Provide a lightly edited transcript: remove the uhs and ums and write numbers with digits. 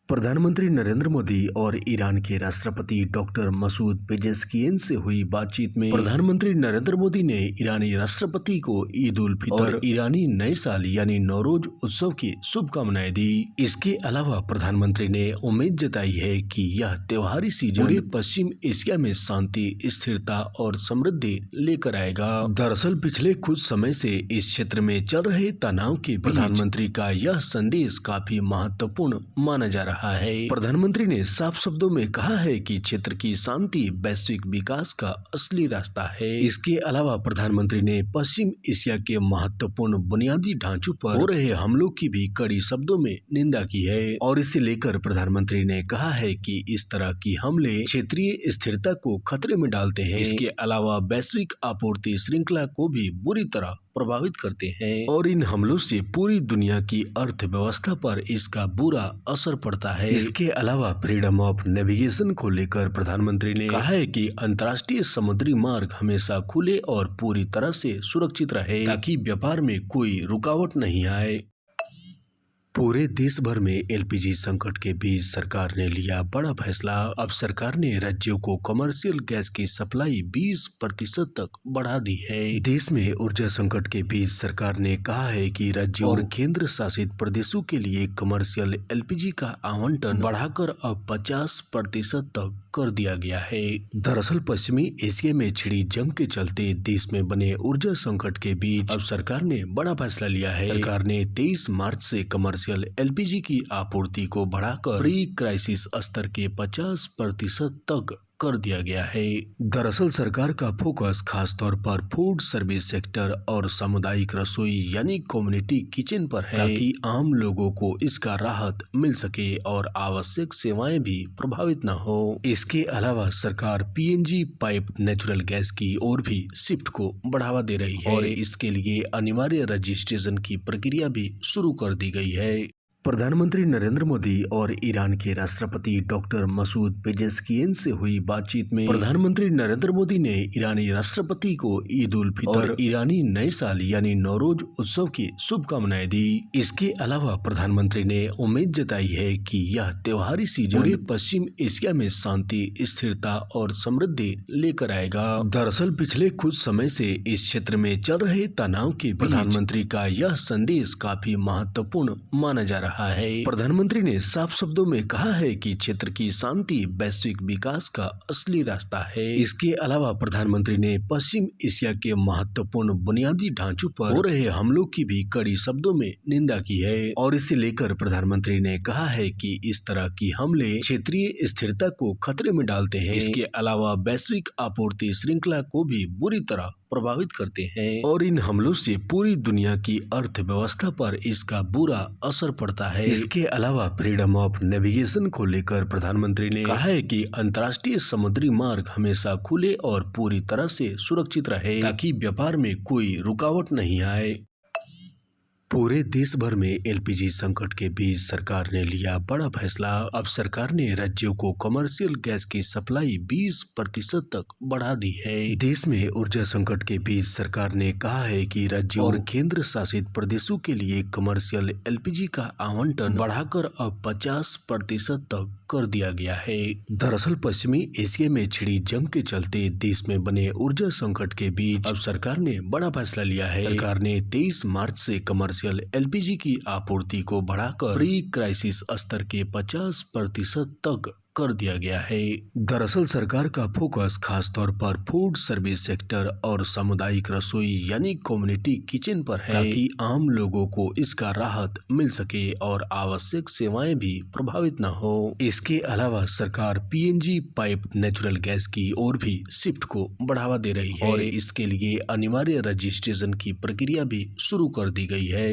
प्रधानमंत्री नरेंद्र मोदी और ईरान के राष्ट्रपति डॉक्टर मसूद पेजेस्कियन से हुई बातचीत में प्रधानमंत्री नरेंद्र मोदी ने ईरानी राष्ट्रपति को ईद उल फितर और ईरानी नए साल यानी नौरोज उत्सव की शुभकामनाएं दी। इसके अलावा प्रधानमंत्री ने उम्मीद जताई है कि यह त्योहारी सीजन पूरे पश्चिम एशिया में शांति, स्थिरता और समृद्धि लेकर आएगा। दरअसल पिछले कुछ समय से इस क्षेत्र में चल रहे तनाव के प्रधानमंत्री का यह संदेश काफी महत्वपूर्ण माना जा रहा है। प्रधानमंत्री ने साफ शब्दों में कहा है कि क्षेत्र की शांति वैश्विक विकास का असली रास्ता है। इसके अलावा प्रधानमंत्री ने पश्चिम एशिया के महत्वपूर्ण बुनियादी ढांचों पर हो रहे हमलों की भी कड़ी शब्दों में निंदा की है और इसे लेकर प्रधानमंत्री ने कहा है कि इस तरह की हमले क्षेत्रीय स्थिरता को खतरे में डालते हैं। इसके अलावा वैश्विक आपूर्ति श्रृंखला को भी बुरी तरह प्रभावित करते हैं और इन हमलों से पूरी दुनिया की अर्थव्यवस्था पर इसका बुरा असर पड़ता है। इसके अलावा फ्रीडम ऑफ नेविगेशन को लेकर प्रधानमंत्री ने कहा है कि अंतर्राष्ट्रीय समुद्री मार्ग हमेशा खुले और पूरी तरह से सुरक्षित रहे ताकि व्यापार में कोई रुकावट नहीं आए। पूरे देश भर में एलपीजी संकट के बीच सरकार ने लिया बड़ा फैसला। अब सरकार ने राज्यों को कमर्शियल गैस की सप्लाई 20% तक बढ़ा दी है। देश में ऊर्जा संकट के बीच सरकार ने कहा है कि राज्यों और केंद्र शासित प्रदेशों के लिए कमर्शियल एलपीजी का आवंटन बढ़ाकर अब 50% तक कर दिया गया है। दरअसल पश्चिमी एशिया में छिड़ी जंग के चलते देश में बने ऊर्जा संकट के बीच अब सरकार ने बड़ा फैसला लिया है। सरकार ने 23 मार्च से कमर्शियल एलपीजी की आपूर्ति को बढ़ाकर प्री क्राइसिस स्तर के 50% तक कर दिया गया है। दरअसल सरकार का फोकस खासतौर पर फूड सर्विस सेक्टर और सामुदायिक रसोई यानी कम्युनिटी किचन पर है ताकि आम लोगों को इसका राहत मिल सके और आवश्यक सेवाएं भी प्रभावित न हो। इसके अलावा सरकार पीएनजी पाइप नेचुरल गैस की ओर भी शिफ्ट को बढ़ावा दे रही है और इसके लिए अनिवार्य रजिस्ट्रेशन की प्रक्रिया भी शुरू कर दी गई है। प्रधानमंत्री नरेंद्र मोदी और ईरान के राष्ट्रपति डॉक्टर मसूद पेजेस्कियन से हुई बातचीत में प्रधानमंत्री नरेंद्र मोदी ने ईरानी राष्ट्रपति को ईद उल फितर और ईरानी नए साल यानी नौरोज उत्सव की शुभकामनाएं दी। इसके अलावा प्रधानमंत्री ने उम्मीद जताई है कि यह त्योहारी सीजन पूरे पश्चिम एशिया में शांति, स्थिरता और समृद्धि लेकर आएगा। दरअसल पिछले कुछ समय से इस क्षेत्र में चल रहे तनाव के प्रधानमंत्री का यह संदेश काफी महत्वपूर्ण माना जा रहा है। प्रधानमंत्री ने साफ शब्दों में कहा है कि क्षेत्र की शांति वैश्विक विकास का असली रास्ता है। इसके अलावा प्रधानमंत्री ने पश्चिम एशिया के महत्वपूर्ण बुनियादी ढांचों पर हो रहे हमलों की भी कड़ी शब्दों में निंदा की है और इसे लेकर प्रधानमंत्री ने कहा है कि इस तरह की हमले क्षेत्रीय स्थिरता को खतरे में डालते हैं। इसके अलावा वैश्विक आपूर्ति श्रृंखला को भी बुरी तरह प्रभावित करते हैं और इन हमलों से पूरी दुनिया की अर्थव्यवस्था पर इसका बुरा असर पड़ता है। इसके अलावा फ्रीडम ऑफ नेविगेशन को लेकर प्रधानमंत्री ने कहा है कि अंतर्राष्ट्रीय समुद्री मार्ग हमेशा खुले और पूरी तरह से सुरक्षित रहे ताकि व्यापार में कोई रुकावट नहीं आए। पूरे देश भर में एलपीजी संकट के बीच सरकार ने लिया बड़ा फैसला। अब सरकार ने राज्यों को कमर्शियल गैस की सप्लाई 20% तक बढ़ा दी है। देश में ऊर्जा संकट के बीच सरकार ने कहा है कि राज्यों और केंद्र शासित प्रदेशों के लिए कमर्शियल एलपीजी का आवंटन बढ़ाकर अब 50% तक कर दिया गया है। दरअसल पश्चिमी एशिया में छिड़ी जंग के चलते देश में बने ऊर्जा संकट के बीच अब सरकार ने बड़ा फैसला लिया है। सरकार ने 23 मार्च से कमर्शियल एलपीजी की आपूर्ति को बढ़ाकर प्री क्राइसिस स्तर के 50% तक कर दिया गया है। दरअसल सरकार का फोकस खासतौर पर फूड सर्विस सेक्टर और सामुदायिक रसोई यानी कम्युनिटी किचन पर है ताकि आम लोगों को इसका राहत मिल सके और आवश्यक सेवाएं भी प्रभावित न हो। इसके अलावा सरकार पीएनजी पाइप नेचुरल गैस की ओर भी शिफ्ट को बढ़ावा दे रही है और इसके लिए अनिवार्य रजिस्ट्रेशन की प्रक्रिया भी शुरू कर दी गई है।